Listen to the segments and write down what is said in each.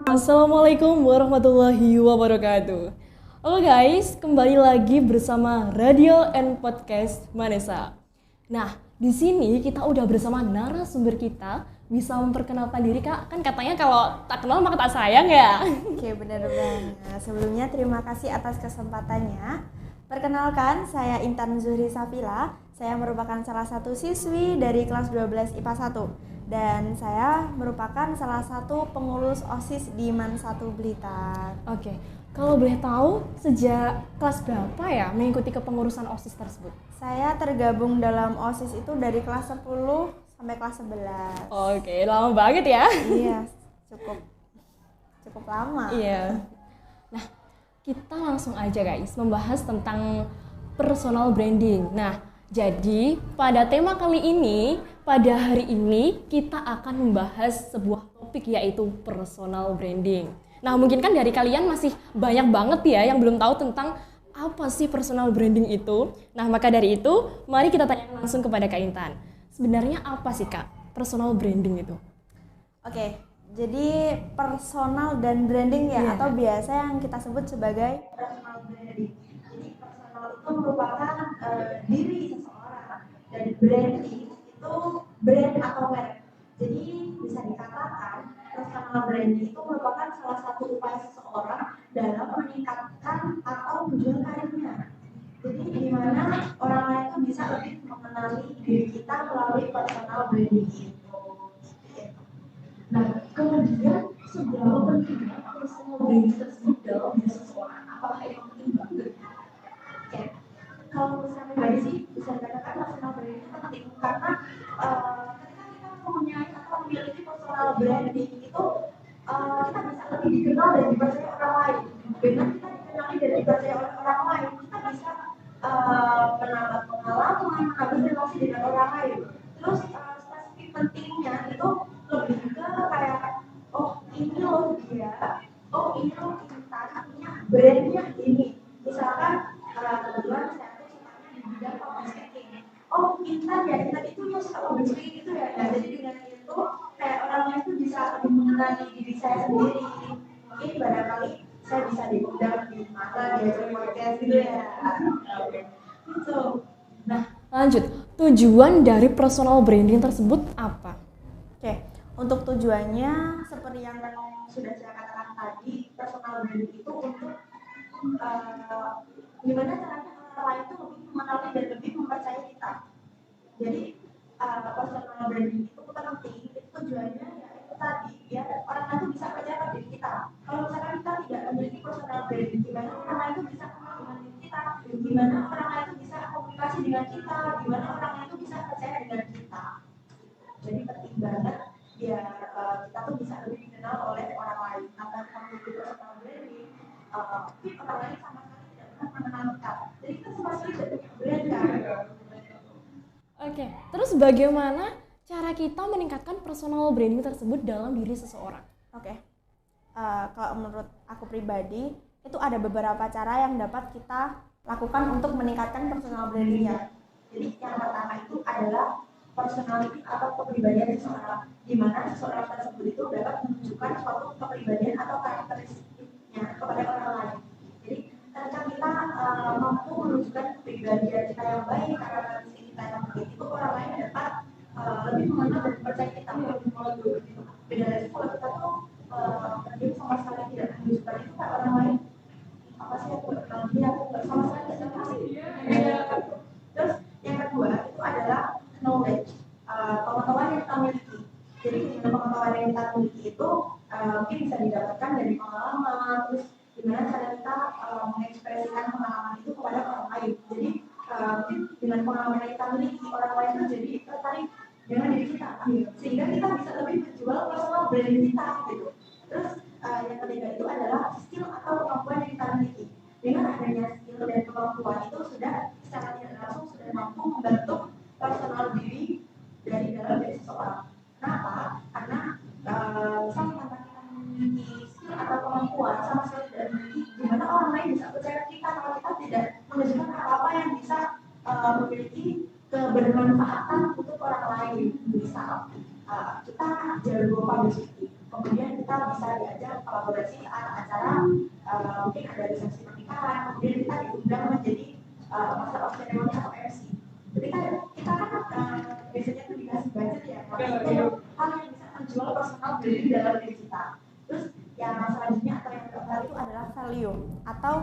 Assalamualaikum warahmatullahi wabarakatuh. Halo guys, kembali lagi bersama Radio and Podcast Manesa. Nah, di sini kita udah bersama narasumber kita. Bisa memperkenalkan diri Kak? Kan katanya kalau tak kenal maka tak sayang ya. Oke, benar banget. Sebelumnya terima kasih atas kesempatannya. Perkenalkan, saya Intan Zuhri Safila. Saya merupakan salah satu siswi dari kelas 12 IPA 1. Dan saya merupakan salah satu pengurus OSIS di MAN 1 Blitar. Oke, kalau boleh tahu sejak kelas berapa ya mengikuti kepengurusan OSIS tersebut? Saya tergabung dalam OSIS itu dari kelas 10 sampai kelas 11. Oke, lama banget ya. Iya, cukup lama. Iya. Nah, kita langsung aja guys membahas tentang personal branding. Nah, jadi pada tema kali ini, pada hari ini kita akan membahas sebuah topik yaitu personal branding. Nah, mungkin kan dari kalian masih banyak banget ya yang belum tahu tentang apa sih personal branding itu. Nah, maka dari itu, mari kita tanya langsung kepada Kak Intan. Sebenarnya apa sih Kak personal branding itu? Oke, jadi personal dan branding ya, atau biasa yang kita sebut sebagai personal branding. Jadi personal itu merupakan diri seseorang, dan branding itu brand atau merek. Jadi bisa dikatakan personal branding itu merupakan salah satu upaya seseorang dalam meningkatkan atau menjual karirnya. Jadi di mana orang lain itu bisa lebih mengenali diri kita melalui personal branding itu. Nah, kemudian seberapa pentingnya personal branding tersebut dalam diri seseorang? Apakah itu penting banget? Oke, kalau misalnya pribadi sih bisa dikatakan personal branding itu penting karena ketika kita mempunyai atau memiliki personal branding itu kita bisa lebih dikenal dan dipercaya orang lain. Dengan kita dikenali dan dipercaya oleh orang lain, kita bisa menambah pengalaman, menambah relasi dengan orang lain. Terus spesifik pentingnya itu lebih ke kayak, oh ini loh dia, oh ini loh Intan, punya brandnya ini. Misalkan kebetulan saya tuh sukanya di bidang public speaking. Oh Intan ya, Intan itu ya suka public speaking gitu ya. Nah, jadi dengan itu kayak orang lain tuh bisa lebih mengenali diri saya sendiri. Mungkin barangkali saya bisa diundang di mana diajak podcast gitu ya. Gitu. Nah, lanjut. Tujuan dari personal branding tersebut apa? Oke, untuk tujuannya seperti yang sudah saya katakan tadi, personal branding itu untuk gimana caranya orang lain itu lebih mengenali dan lebih mempercayai kita. Jadi personal branding itu penting, itu tujuannya ya itu tadi, biar orang lain itu bisa percaya pada diri kita. Kalau misalkan kita tidak memiliki personal branding, gimana orang lain itu bisa kenal dengan diri kita, gimana orang lain itu bisa komunikasi dengan kita, gimana orang lain itu bisa percaya dengan kita. Jadi penting banget biar kita tuh bisa lebih dikenal oleh orang lain. Tanpa memiliki personal branding, mungkin orang lain sama sekali tidak pernah mengenal kita. Jadi kita sama sekali tidak punya brand kan. Oke, terus bagaimana cara kita meningkatkan personal branding tersebut dalam diri seseorang? Oke, kalau menurut aku pribadi, itu ada beberapa cara yang dapat kita lakukan untuk meningkatkan personal brandingnya. Jadi yang pertama itu adalah personality atau kepribadian seseorang, di mana seseorang tersebut itu dapat menunjukkan suatu kepribadian atau karakteristiknya kepada orang lain. Jadi ketika kita mampu menunjukkan kepribadian kita yang baik, karakteristik kita yang baik, itu orang lain dapat lebih mengenal dan percaya kita. Beda lagi kalau kita tuh dia sama sekali tidak menunjukkan itu ke orang lain, apa sih aku dia aku sama sekali tidak tahu. Terus yang kedua itu adalah knowledge, pengetahuan yang kita miliki. Jadi dengan pengetahuan yang kita miliki itu mungkin bisa didapatkan dari pengalaman, terus gimana cara kita mengekspresikan pengalaman itu kepada orang lain. Jadi mungkin dengan pengalaman yang kita miliki, orang lain itu jadi tertarik dengan diri kita, sehingga kita bisa lebih menjual personal branding kita gitu. Terus yang ketiga itu adalah skill atau kemampuan yang kita miliki. Dengan adanya skill dan kemampuan itu sudah secara tidak langsung sudah mampu membentuk personal diri dari dalam diri seseorang. Kenapa? Karena misalnya tanpa kita memiliki skill atau kemampuan sama sekali tidak memiliki, gimana orang lain bisa percaya kita kalau kita tidak menunjukkan apa-apa yang bisa memiliki kebermanfaatan untuk orang lain. lain. Misal kita jago public speaking, kemudian kita bisa diajak kolaborasi saat acara mungkin ada resepsi pernikahan, kemudian kita diundang menjadi master of ceremony atau MC. Jadi kan kita kan biasanya tuh dikasih budget ya, maka itu hal yang bisa menjual personal branding dalam diri kita. Terus yang selanjutnya atau yang keempat itu adalah value atau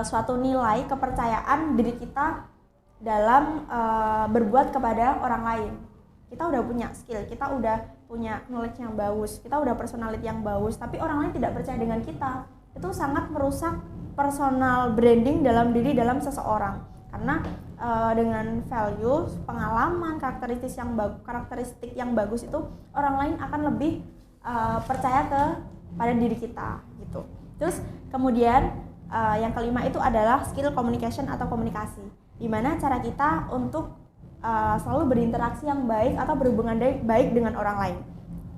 suatu nilai kepercayaan diri kita dalam berbuat kepada orang lain. Kita udah punya skill, kita udah punya knowledge yang bagus, kita udah personality yang bagus, tapi orang lain tidak percaya dengan kita. Itu sangat merusak personal branding dalam diri dalam seseorang. Karena dengan value, pengalaman, karakteristik yang bagus itu orang lain akan lebih percaya pada diri kita gitu. Terus kemudian yang kelima itu adalah skill communication atau komunikasi, di mana cara kita untuk selalu berinteraksi yang baik atau berhubungan baik dengan orang lain.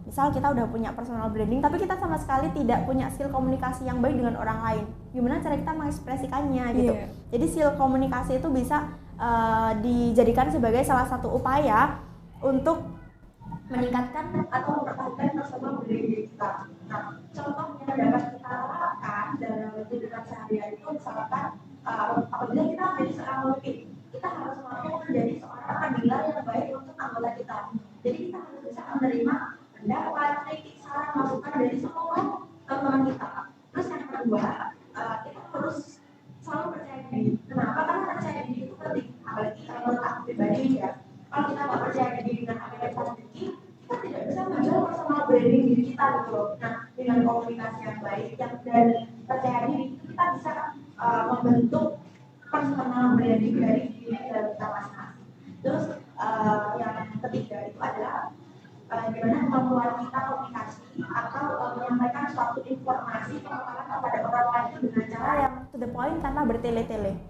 Misal kita udah punya personal branding tapi kita sama sekali tidak punya skill komunikasi yang baik dengan orang lain, gimana cara kita mengekspresikannya gitu. Jadi skill komunikasi itu bisa dijadikan sebagai salah satu upaya untuk meningkatkan atau mempertahankan personal branding kita. Nah, contoh yang dapat kita lakukan dalam kehidupan sehari-hari itu misalkan apabila kita menjadi seorang pemimpin, kita harus mampu menjadi seorang pendengar yang baik untuk anggota kita. Jadi kita harus bisa menerima pendapat, kritik, saran, masukan dari semua teman-teman kita. Terus yang kedua, kita harus selalu percaya diri. Kenapa? Karena percaya diri itu penting. Apalagi menurut aku pribadi ya, kalau kita nggak percaya diri dengan apa yang kita miliki, kita tidak bisa menjual personal branding diri kita gitu. Nah, dengan komunikasi yang baik dan percaya diri, kita bisa membentuk personal branding dari diri kita masing-masing. Terus yang ketiga itu adalah bagaimana kemampuan kita komunikasi atau menyampaikan suatu informasi pengetahuan kepada orang lain itu dengan cara yang to the point tanpa bertele-tele.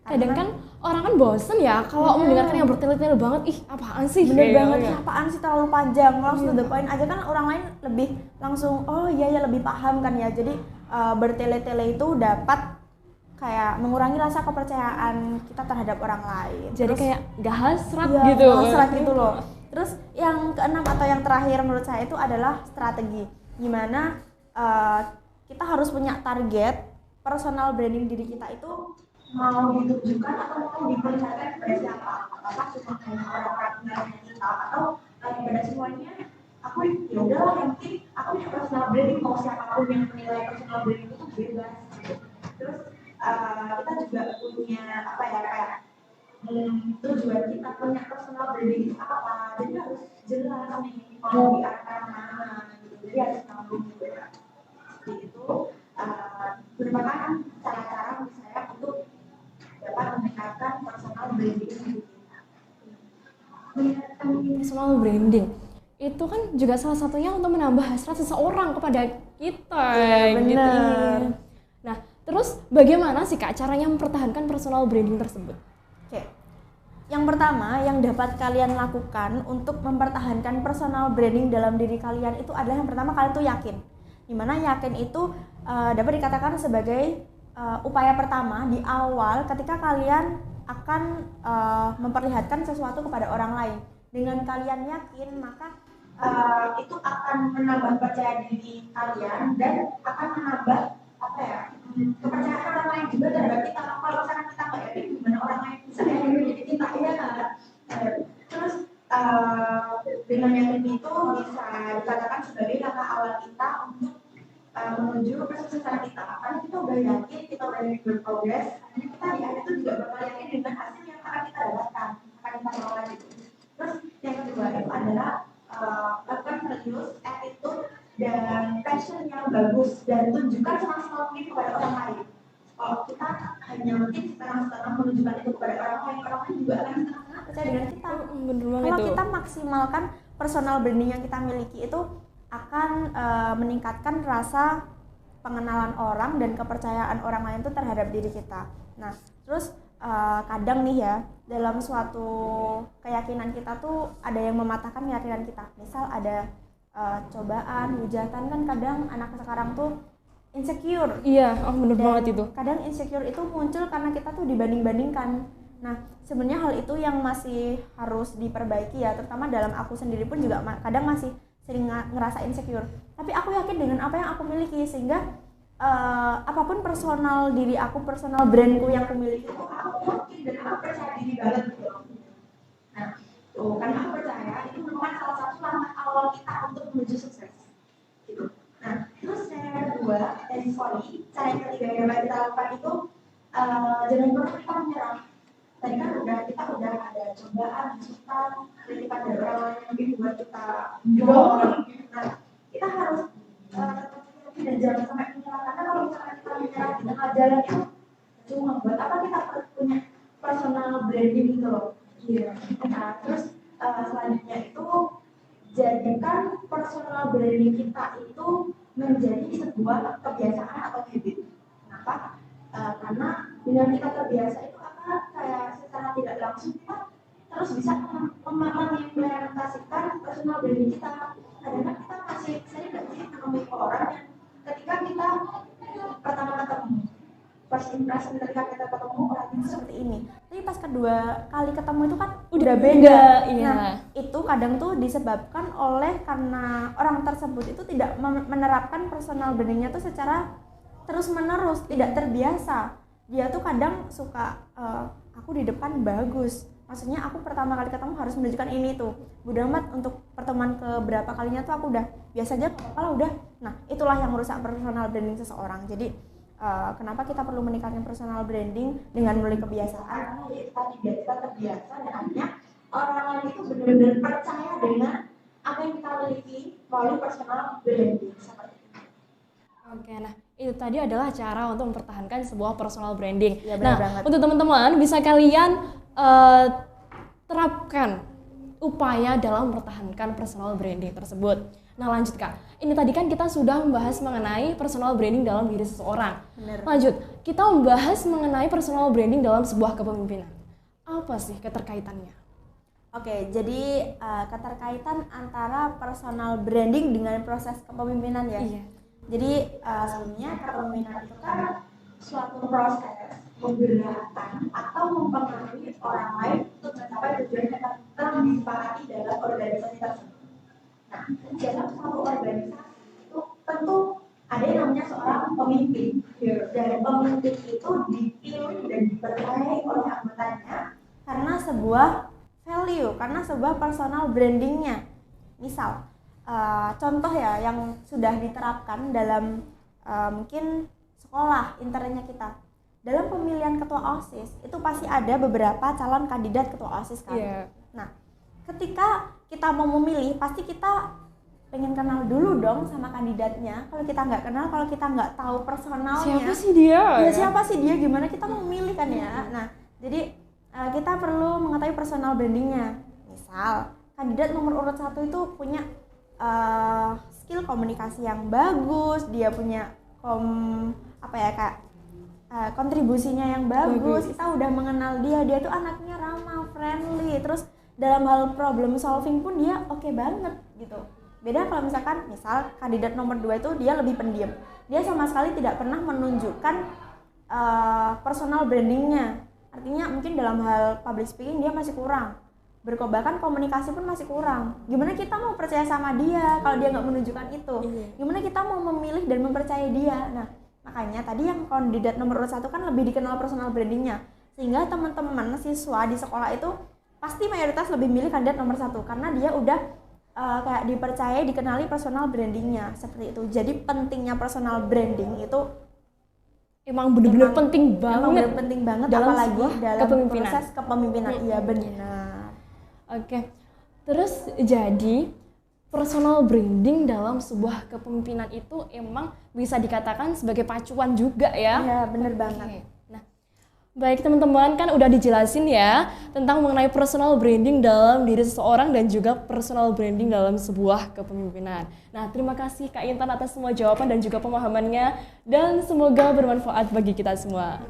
Kadang kan orang kan bosen ya kalau mendengarkan yang bertele-tele banget, ih apaan sih? Bener banget, apaan sih terlalu panjang, langsung to the point aja kan orang lain lebih langsung oh iya ya lebih paham kan ya. Jadi bertele-tele itu dapat kayak mengurangi rasa kepercayaan kita terhadap orang lain. Jadi terus, kayak gak hasrat ya, gitu. Gak hasrat gitu loh. Terus yang keenam atau yang terakhir menurut saya itu adalah strategi. Gimana kita harus punya target personal branding diri kita itu mau ditujukan atau mau diperlihatkan kepada siapa? Apakah cuma hanya orang-orang kenalnya kita atau kepada semuanya? Aku ya udahlah yang penting aku punya personal branding, mau siapapun yang menilai personal branding itu bebas. Terus kita juga punya apa ya kayak tujuan kita punya personal branding itu apa, jadi harus jelas nih mau diarahkan mana gitu, jadi harus tahu gitu ya. Seperti itu merupakan cara-cara menurut saya untuk dapat meningkatkan personal branding kita. Personal branding itu kan juga salah satunya untuk menambah hasrat seseorang kepada kita. Ya, benar. Gitu. Nah, terus bagaimana sih Kak caranya mempertahankan personal branding tersebut? Oke. Yang pertama yang dapat kalian lakukan untuk mempertahankan personal branding dalam diri kalian itu adalah yang pertama kalian tuh yakin. Dimana yakin itu dapat dikatakan sebagai upaya pertama di awal ketika kalian akan memperlihatkan sesuatu kepada orang lain. Dengan kalian yakin maka itu akan menambah percaya diri kalian dan akan menambah apa ya kepercayaan orang lain juga terhadap kita. Kalau misalnya kita nggak yakin, gimana orang lain bisa yakin diri kita ya kan? Terus dengan yakin itu bisa dikatakan sebagai langkah awal kita untuk menuju kesuksesan kita. Karena kita udah yakin, kita udah berprogres, akhirnya kita di akhir itu juga bakal yakin dengan hasil yang akan kita dapatkan, akan kita peroleh gitu. Terus yang kedua itu adalah lakukan serius, attitude dan passion yang bagus dan tunjukkan semaksimal mungkin kepada orang lain. Kalau kita hanya mungkin setengah-setengah menunjukkan itu kepada orang lain juga akan setengah-setengah percaya dengan kita. Kalau kita maksimalkan personal branding yang kita miliki itu akan meningkatkan rasa pengenalan orang dan kepercayaan orang lain itu terhadap diri kita. Nah, terus kadang nih ya dalam suatu keyakinan kita tuh ada yang mematahkan keyakinan kita. Misal ada cobaan, hujatan kan kadang anak sekarang tuh insecure. Iya, bener banget itu. Kadang insecure itu muncul karena kita tuh dibanding-bandingkan. Nah, sebenarnya hal itu yang masih harus diperbaiki ya, terutama dalam aku sendiri pun juga kadang masih sering ngerasa insecure. Tapi aku yakin dengan apa yang aku miliki, sehingga apapun personal diri aku, personal brandku yang aku miliki itu aku yakin dan aku percaya diri banget gitu. Nah, tuh karena aku percaya itu merupakan salah satu langkah awal kita untuk menuju sukses gitu. Nah, terus cara kedua, cara yang ketiga yang dapat kita lakukan itu jangan pernah kita menyerah. Tadi kan kita udah ada cobaan, kesulitan, kritikan dari orang lain yang mungkin buat kita down. Nah, kita harus tetap hati dan jangan sampai menyerah, karena kalau misalkan kita menyerah di tengah jalan itu cuma buat apa kita punya personal branding gitu loh. Iya. Nah, terus selanjutnya itu jadikan personal branding kita itu menjadi sebuah kebiasaan atau habit. Kenapa? Karena dengan kita terbiasa itu kayak secara tidak langsung kita terus bisa mengimplementasikan personal branding kita. Kadang-kadang kita masih sering nggak sih menemui orang yang ketika kita pertama ketemu, first impression ketika kita ketemu orang itu seperti ini, tapi pas kedua kali ketemu itu kan udah beda. Iya. Nah, itu kadang tuh disebabkan oleh karena orang tersebut itu tidak menerapkan personal brandingnya tuh secara terus menerus, tidak terbiasa. Dia tuh kadang suka aku di depan bagus, maksudnya aku pertama kali ketemu harus menunjukkan ini tuh. Bodo amat untuk pertemuan keberapa kalinya tuh aku udah biasa aja, kalau udah. Nah, itulah yang merusak personal branding seseorang. Jadi kenapa kita perlu meningkatkan personal branding dengan mulai kebiasaan, karena kita terbiasa dan akhirnya orang lain itu benar-benar percaya dengan apa yang kita miliki melalui personal branding seperti itu. Oke, nah itu tadi adalah cara untuk mempertahankan sebuah personal branding. Ya, nah, banget. untuk teman-teman bisa kalian terapkan upaya dalam mempertahankan personal branding tersebut. Nah, lanjut Kak. Ini tadi kan kita sudah membahas mengenai personal branding dalam diri seseorang. Bener. Lanjut, kita membahas mengenai personal branding dalam sebuah kepemimpinan. Apa sih keterkaitannya? Oke, jadi keterkaitan antara personal branding dengan proses kepemimpinan ya. Iya. Jadi sebelumnya kepemimpinan itu kan suatu proses menggerakkan atau mempengaruhi orang lain untuk mencapai tujuan yang telah disepakati dalam organisasi tersebut. Nah, dalam suatu organisasi itu tentu ada yang namanya seorang pemimpin. Dan pemimpin itu dipilih dan dipercayai oleh anggotanya karena sebuah value, karena sebuah personal brandingnya. Misal, contoh ya yang sudah diterapkan dalam mungkin sekolah internnya kita. Dalam pemilihan ketua OSIS itu pasti ada beberapa calon kandidat ketua OSIS kan. Yeah. Nah, ketika kita mau memilih pasti kita pengen kenal dulu dong sama kandidatnya. Kalau kita nggak kenal, kalau kita nggak tahu personalnya, Siapa sih dia? Ya, siapa sih dia? Gimana kita mau memilih kan ya? Nah, jadi kita perlu mengetahui personal brandingnya. Misal, kandidat nomor urut 1 itu punya skill komunikasi yang bagus, dia punya kontribusinya yang bagus. Kita udah mengenal dia tuh anaknya ramah, friendly, terus dalam hal problem solving pun dia oke banget gitu. Beda kalau misal kandidat nomor 2 itu dia lebih pendiam, dia sama sekali tidak pernah menunjukkan personal brandingnya. Artinya mungkin dalam hal public speaking dia masih kurang, bahkan komunikasi pun masih kurang. Gimana kita mau percaya sama dia kalau dia nggak menunjukkan itu? Gimana kita mau memilih dan mempercayai dia? Nah, makanya tadi yang kandidat nomor urut 1 kan lebih dikenal personal brandingnya, sehingga teman-teman siswa di sekolah itu pasti mayoritas lebih milih kandidat nomor 1 karena dia udah kayak dipercayai, dikenali personal brandingnya seperti itu. Jadi pentingnya personal branding itu emang benar-benar penting banget dalam apalagi dalam kepemimpinan. proses kepemimpinan. Iya benar. Oke, terus jadi personal branding dalam sebuah kepemimpinan itu emang bisa dikatakan sebagai pacuan juga ya? Iya, benar banget. Nah, baik teman-teman, kan udah dijelasin ya tentang mengenai personal branding dalam diri seseorang dan juga personal branding dalam sebuah kepemimpinan. Nah, terima kasih Kak Intan atas semua jawaban dan juga pemahamannya, dan semoga bermanfaat bagi kita semua.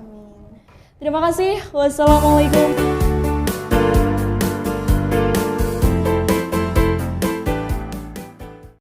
Terima kasih. Wassalamualaikum